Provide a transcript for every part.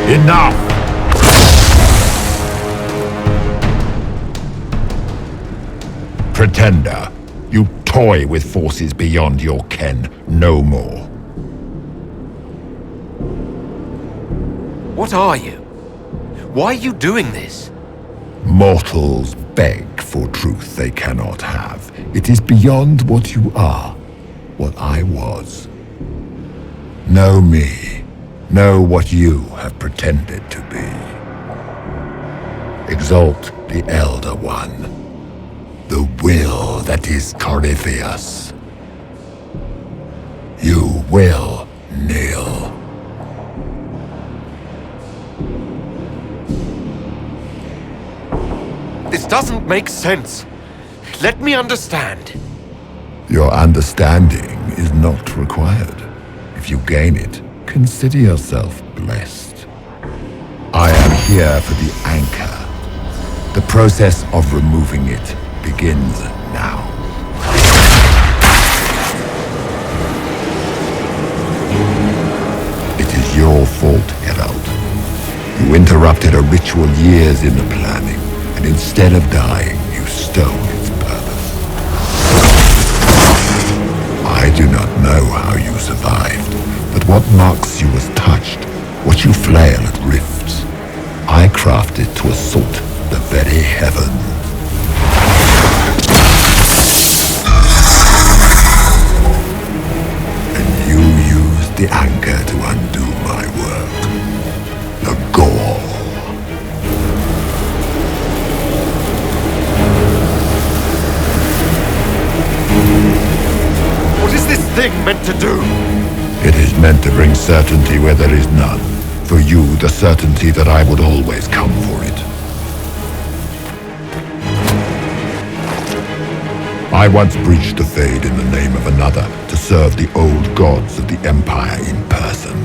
Enough! Pretender, you toy with forces beyond your ken no more. What are you? Why are you doing this? Mortals beg for truth they cannot have. It is beyond what you are, what I was. Know me. Know what you have pretended to be. Exalt the Elder One. The will that is Corypheus. You will kneel. This doesn't make sense. Let me understand. Your understanding is not required. If you gain it, consider yourself blessed. I am here for the anchor. The process of removing it begins now. It is your fault, Herald. You interrupted a ritual years in the planning, and instead of dying, you stole its purpose. I do not know how you survived, but what marks you as touched, what you flail at rifts, I crafted to assault the very heavens. And you used the anchor to undo my work. The gall. What is this thing meant to do? It is meant to bring certainty where there is none. For you, the certainty that I would always come for it. I once breached the Fade in the name of another to serve the old gods of the Empire in person.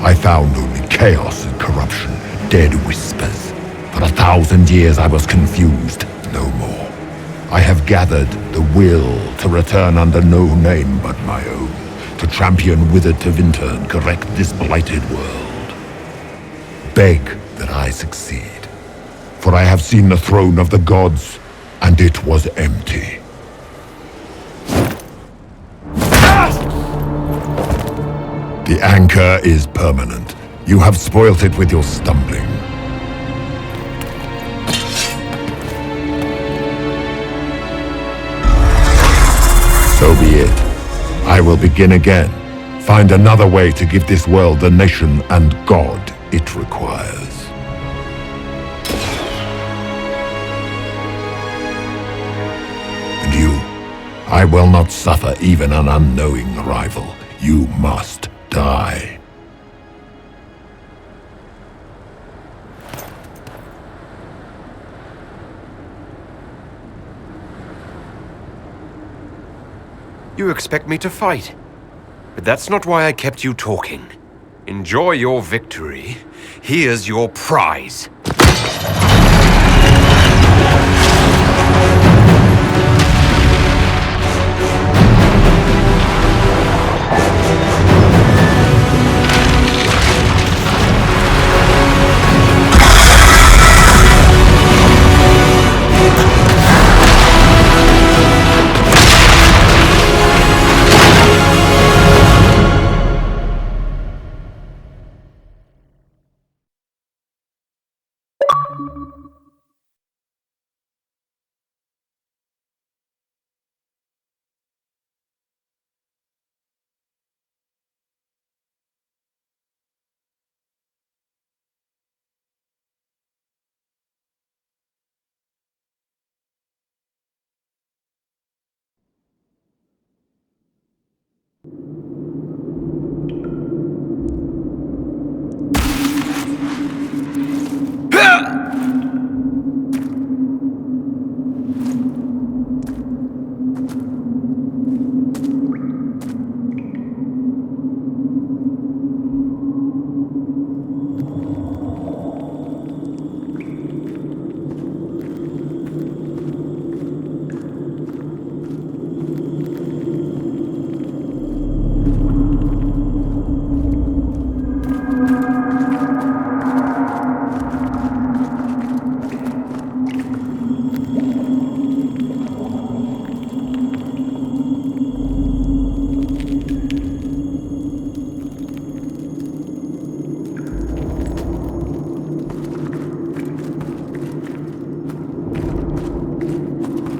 I found only chaos and corruption, dead whispers. For 1,000 years I was confused, no more. I have gathered the will to return under no name but my own, to champion withered to winter and correct this blighted world. Beg that I succeed, for I have seen the throne of the gods, and it was empty. The anchor is permanent. You have spoilt it with your stumbling. So be it. I will begin again. Find another way to give this world the nation and God it requires. And you, I will not suffer even an unknowing rival. You must die. You expect me to fight. But that's not why I kept you talking. Enjoy your victory. Here's your prize.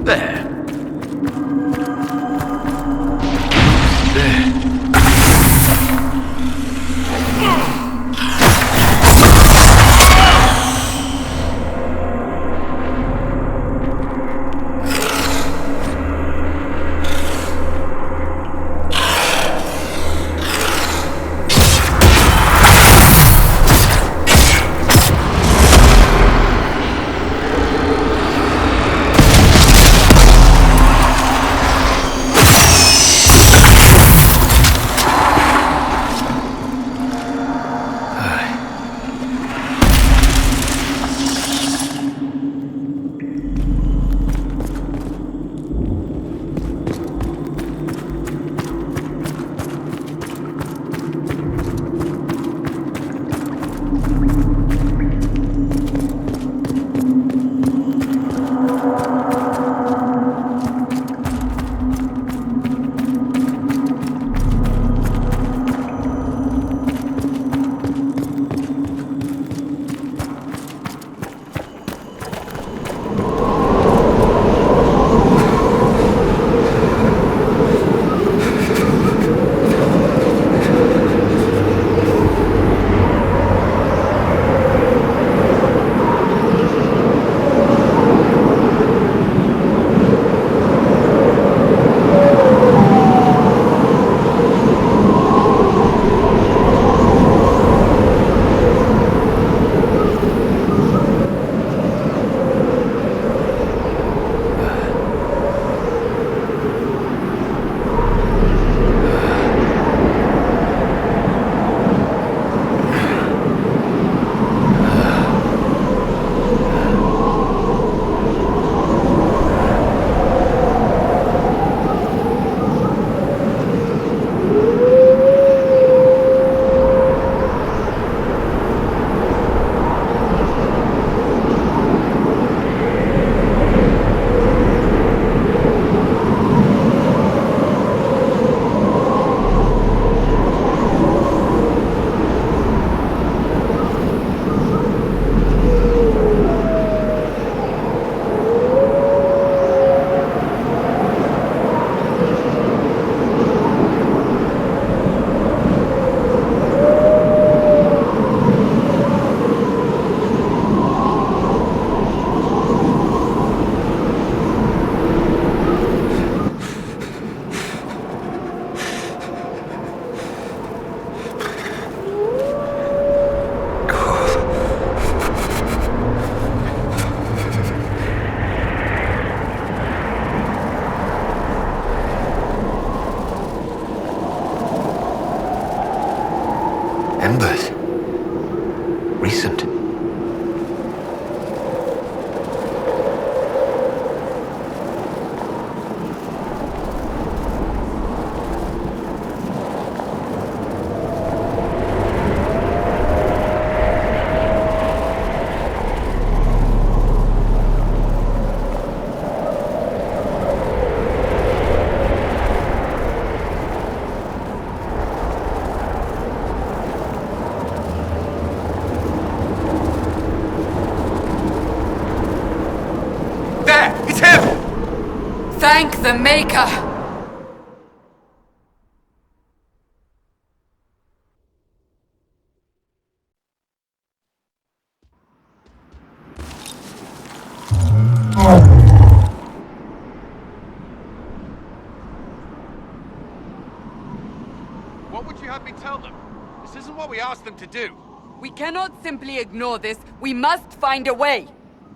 There. There. Embers. Recent. Thank the Maker! What would you have me tell them? This isn't what we asked them to do. We cannot simply ignore this. We must find a way.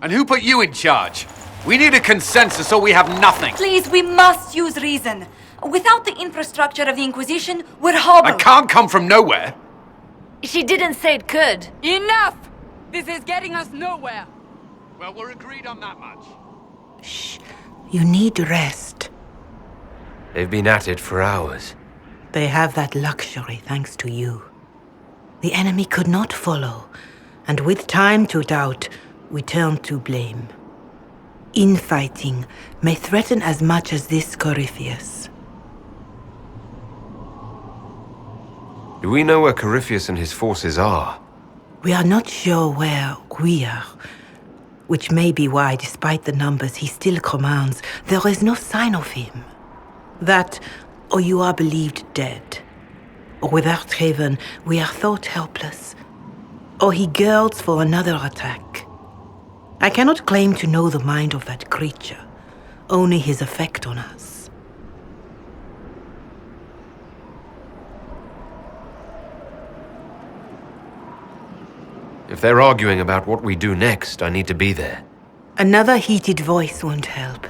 And who put you in charge? We need a consensus or we have nothing. Please, we must use reason. Without the infrastructure of the Inquisition, we're hobbled. I can't come from nowhere. She didn't say it could. Enough! This is getting us nowhere. Well, we're agreed on that much. Shh. You need rest. They've been at it for hours. They have that luxury thanks to you. The enemy could not follow, and with time to doubt, we turn to blame. Infighting may threaten as much as this Corypheus. Do we know where Corypheus and his forces are? We are not sure where we are. which may be why, despite the numbers he still commands, there is no sign of him. That, or you are believed dead. Or without Haven, we are thought helpless. Or he girds for another attack. I cannot claim to know the mind of that creature, only his effect on us. If they're arguing about what we do next, I need to be there. Another heated voice won't help,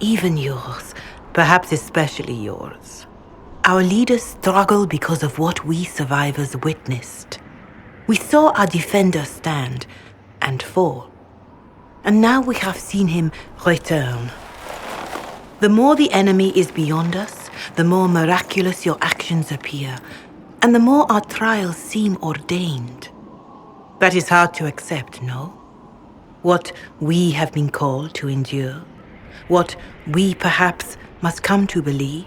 even yours, perhaps especially yours. Our leaders struggle because of what we survivors witnessed. We saw our defender stand and fall. And now we have seen him return. The more the enemy is beyond us, the more miraculous your actions appear, and the more our trials seem ordained. That is hard to accept, no? What we have been called to endure, what we perhaps must come to believe.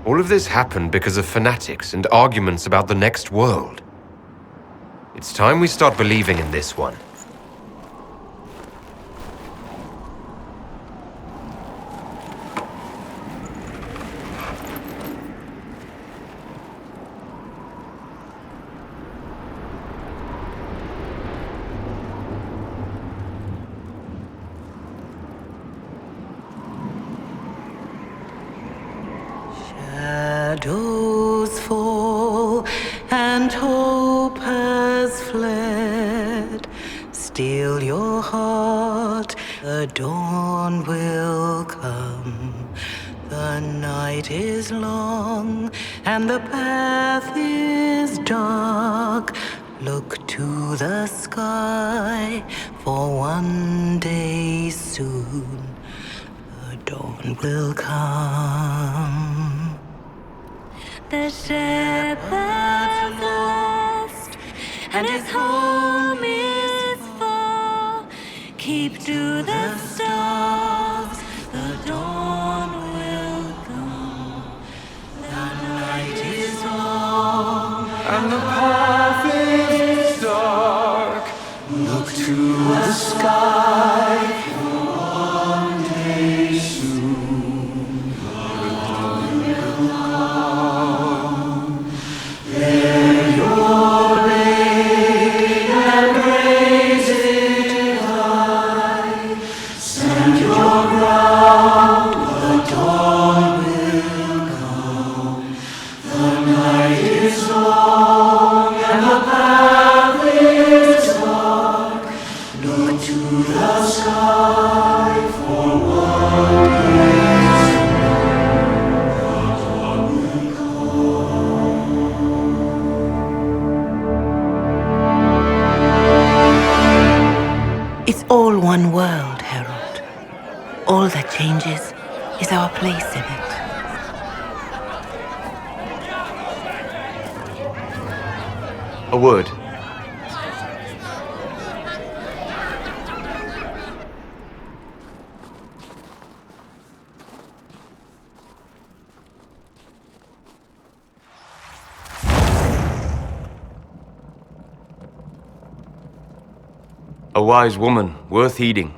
All of this happened because of fanatics and arguments about the next world. It's time we start believing in this one. Shadows fall and hope has fled. Still your heart, the dawn will come. The night is long and the path is dark. Look to the sky, for one day soon the dawn will come. The shepherd's lost, and his home is far. Keep to the stars, the dawn will come. The night is long, And the path is dark. Look to the sky, for one day soon the dawn will come. Bear your blade and raise it high. Stand your ground, the dawn will come. The night is long and the path is dark. Look to the sky, for one day soon the dawn will come. It's all one world, Herald. All that changes is our place in it. A word. A wise woman, worth heeding.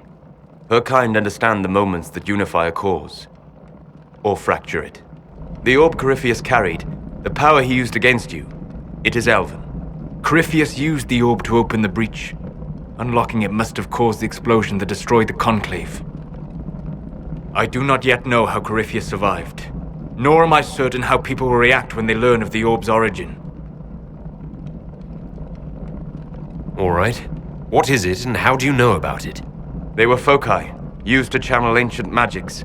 Her kind understand the moments that unify a cause. Or fracture it. The orb Corypheus carried, the power he used against you, it is elven. Corypheus used the orb to open the breach. Unlocking it must have caused the explosion that destroyed the Conclave. I do not yet know how Corypheus survived, nor am I certain how people will react when they learn of the orb's origin. All right. What is it, and how do you know about it? They were foci, used to channel ancient magics.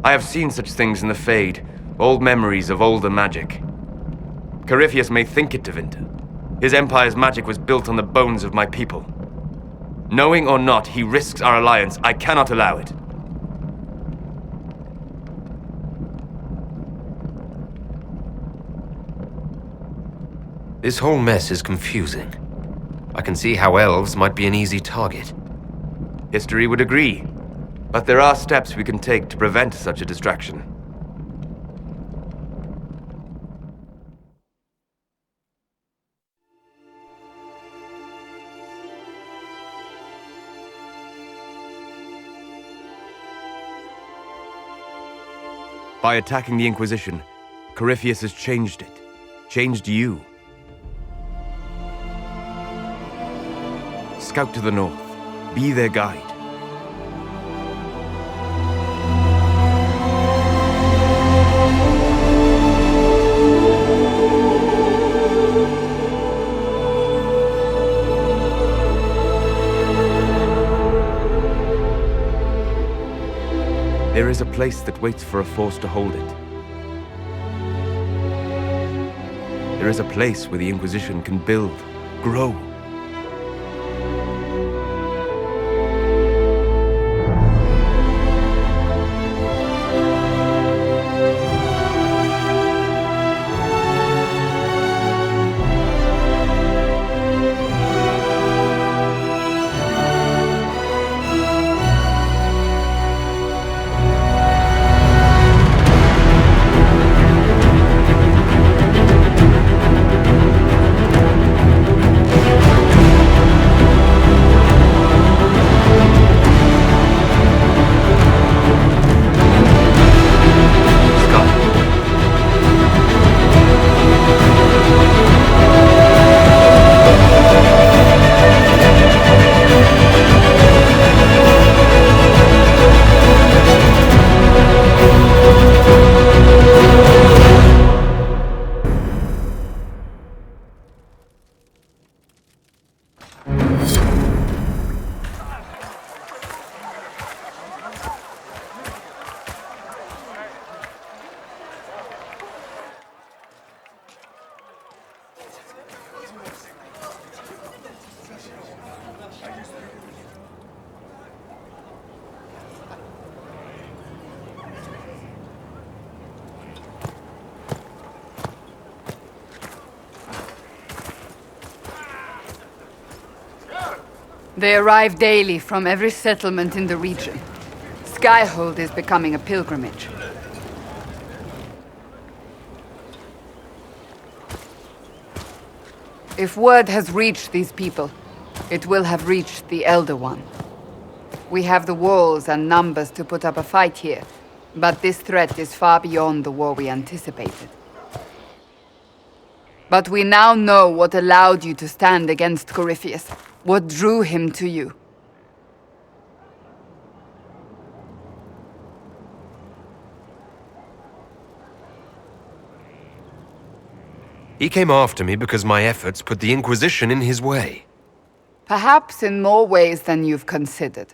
I have seen such things in the Fade, old memories of older magic. Corypheus may think it Tevinter. His empire's magic was built on the bones of my people. Knowing or not, he risks our alliance. I cannot allow it. This whole mess is confusing. I can see how elves might be an easy target. History would agree, but there are steps we can take to prevent such a distraction. By attacking the Inquisition, Corypheus has changed it. Changed you. Scout to the north. Be their guide. There is a place that waits for a force to hold it. There is a place where the Inquisition can build, grow. They arrive daily from every settlement in the region. Skyhold is becoming a pilgrimage. If word has reached these people, it will have reached the Elder One. We have the walls and numbers to put up a fight here, but this threat is far beyond the war we anticipated. But we now know what allowed you to stand against Corypheus, what drew him to you. He came after me because my efforts put the Inquisition in his way. Perhaps in more ways than you've considered.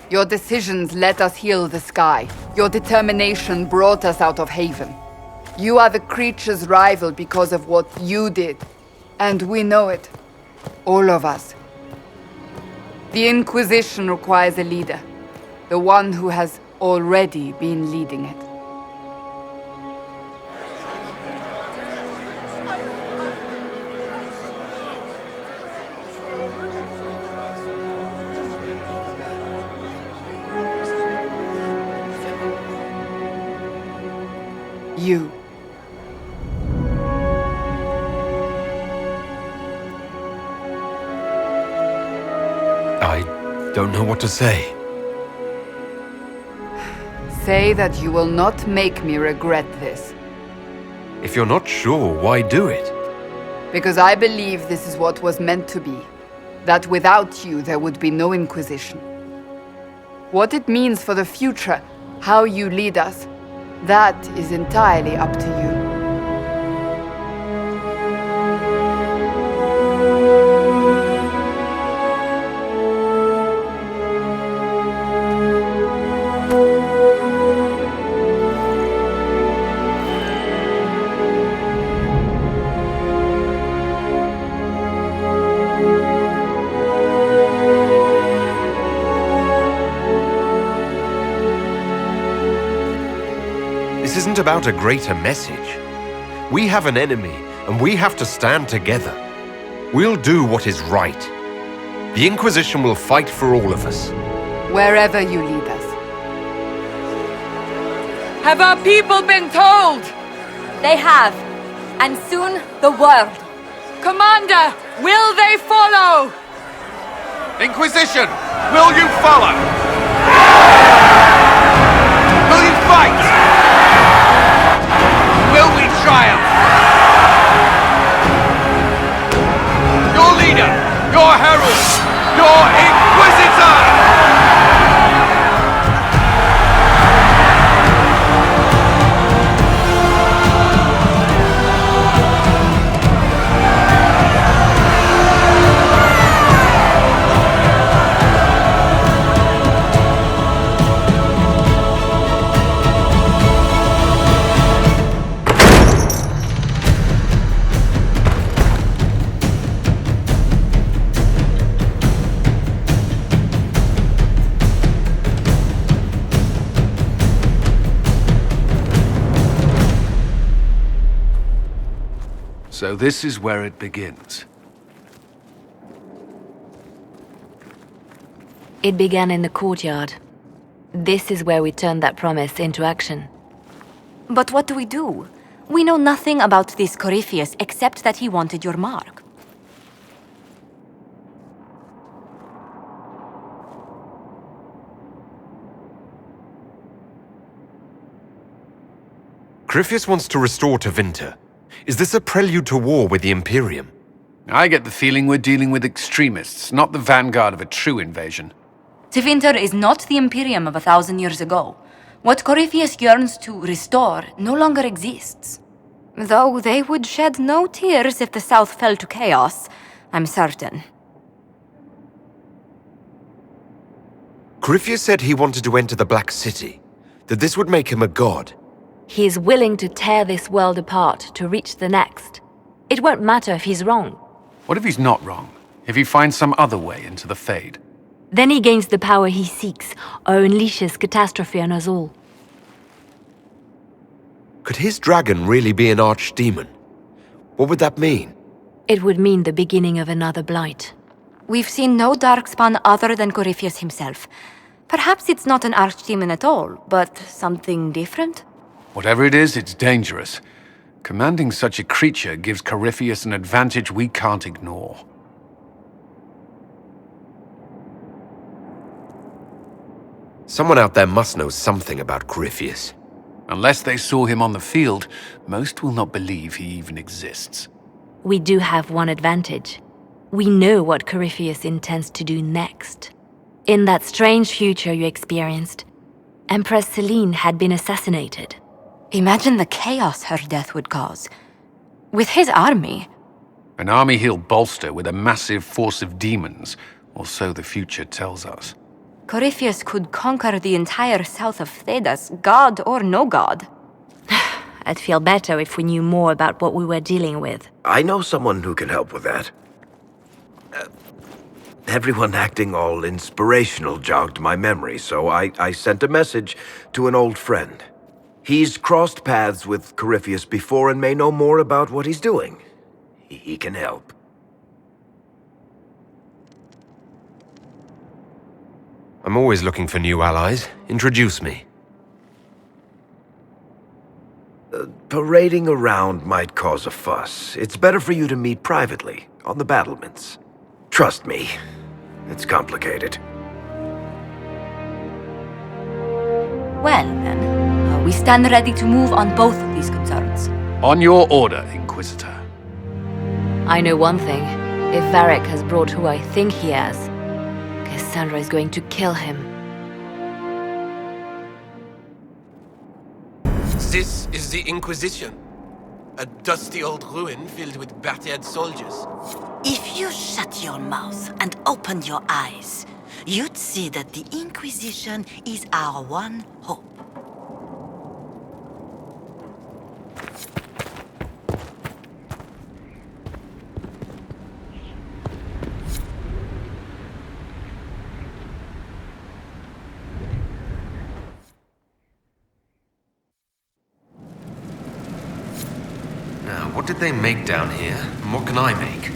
Your decisions let us heal the sky. Your determination brought us out of Haven. You are the creature's rival because of what you did. And we know it. All of us. The Inquisition requires a leader. The one who has already been leading it. You. I don't know what to say. Say that you will not make me regret this. If you're not sure, why do it? Because I believe this is what was meant to be. That without you, there would be no Inquisition. What it means for the future, how you lead us, that is entirely up to you. This isn't about a greater message. We have an enemy, and we have to stand together. We'll do what is right. The Inquisition will fight for all of us. Wherever you lead us. Have our people been told? They have. And soon, the world. Commander, will they follow? Inquisition, will you follow? Will you fight? Will we triumph? Your leader, your herald, your Inquisitor! So this is where it begins. It began in the courtyard. This is where we turned that promise into action. But what do we do? We know nothing about this Corypheus except that he wanted your mark. Corypheus wants to restore Tevinter. Is this a prelude to war with the Imperium? I get the feeling we're dealing with extremists, not the vanguard of a true invasion. Tevinter is not the Imperium of 1,000 years ago. What Corypheus yearns to restore no longer exists. Though they would shed no tears if the South fell to chaos, I'm certain. Corypheus said he wanted to enter the Black City, that this would make him a god. He is willing to tear this world apart to reach the next. It won't matter if he's wrong. What if he's not wrong? If he finds some other way into the Fade? Then he gains the power he seeks, or unleashes catastrophe on us all. Could his dragon really be an archdemon? What would that mean? It would mean the beginning of another blight. We've seen no darkspawn other than Corypheus himself. Perhaps it's not an archdemon at all, but something different? Whatever it is, it's dangerous. Commanding such a creature gives Corypheus an advantage we can't ignore. Someone out there must know something about Corypheus. Unless they saw him on the field, most will not believe he even exists. We do have one advantage. We know what Corypheus intends to do next. In that strange future you experienced, Empress Selene had been assassinated. Imagine the chaos her death would cause. With his army. An army he'll bolster with a massive force of demons, or so the future tells us. Corypheus could conquer the entire south of Thedas, god or no god. I'd feel better if we knew more about what we were dealing with. I know someone who can help with that. Everyone acting all inspirational jogged my memory, so I sent a message to an old friend. He's crossed paths with Corypheus before and may know more about what he's doing. He can help. I'm always looking for new allies. Introduce me. Parading around might cause a fuss. It's better for you to meet privately, on the battlements. Trust me, it's complicated. Well, then, we stand ready to move on both of these concerns. On your order, Inquisitor. I know one thing. If Varric has brought who I think he has, Cassandra is going to kill him. This is the Inquisition. A dusty old ruin filled with battered soldiers. If you shut your mouth and opened your eyes, you'd see that the Inquisition is our one hope. Now, what did they make down here, and what can I make?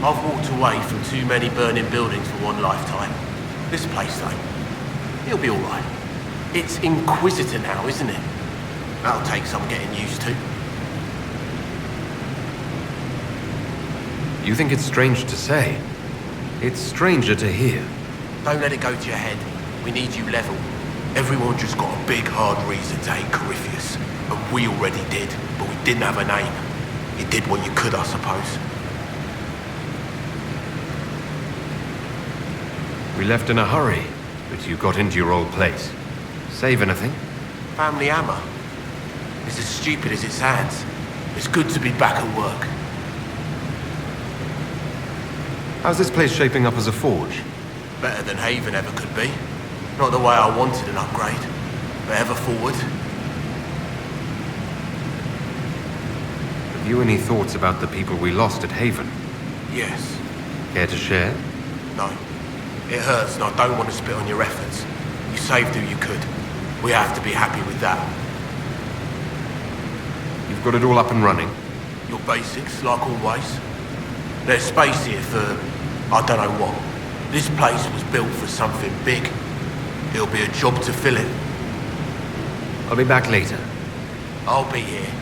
I've walked away from too many burning buildings for one lifetime. This place, though, it'll be alright. It's Inquisitor now, isn't it? That'll take some getting used to. You think it's strange to say? It's stranger to hear. Don't let it go to your head. We need you level. Everyone just got a big, hard reason to hate Corypheus. And we already did, but we didn't have a name. You did what you could, I suppose. We left in a hurry, but you got into your old place. Save anything? Family hammer. It's as stupid as it sounds. It's good to be back at work. How's this place shaping up as a forge? Better than Haven ever could be. Not the way I wanted an upgrade, but ever forward. Have you any thoughts about the people we lost at Haven? Yes. Care to share? No. It hurts and I don't want to spit on your efforts. You saved who you could. We have to be happy with that. You've got it all up and running? Your basics, like always. There's space here for, I don't know what. This place was built for something big. It'll be a job to fill it. I'll be back later. I'll be here.